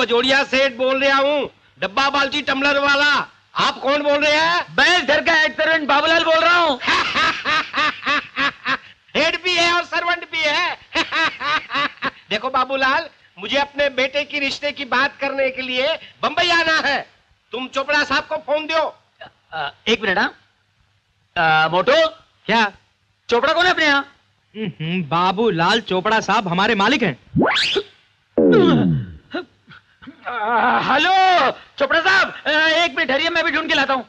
बजोड़िया सेठ बोल रहा हूँ, डब्बा बाल्टी टम्बलर वाला। आप कौन बोल रहे हैं? मैं घर का हेड सर्वेंट बाबूलाल बोल रहा हूँ। हेड भी है और सर्वेंट भी है। देखो बाबूलाल, मुझे अपने बेटे की रिश्ते की बात करने के लिए बंबई आना है। तुम चोपड़ा साहब को फोन दो। एक मिनट। हाँ मोटो, क्या? चोपड़ा कौन है अपने यहाँ? बाबूलाल चोपड़ा साहब हमारे मालिक हैं। हेलो चोपड़ा साहब, एक मिनट ठहरिए, मैं भी ढूंढ के लाता हूँ।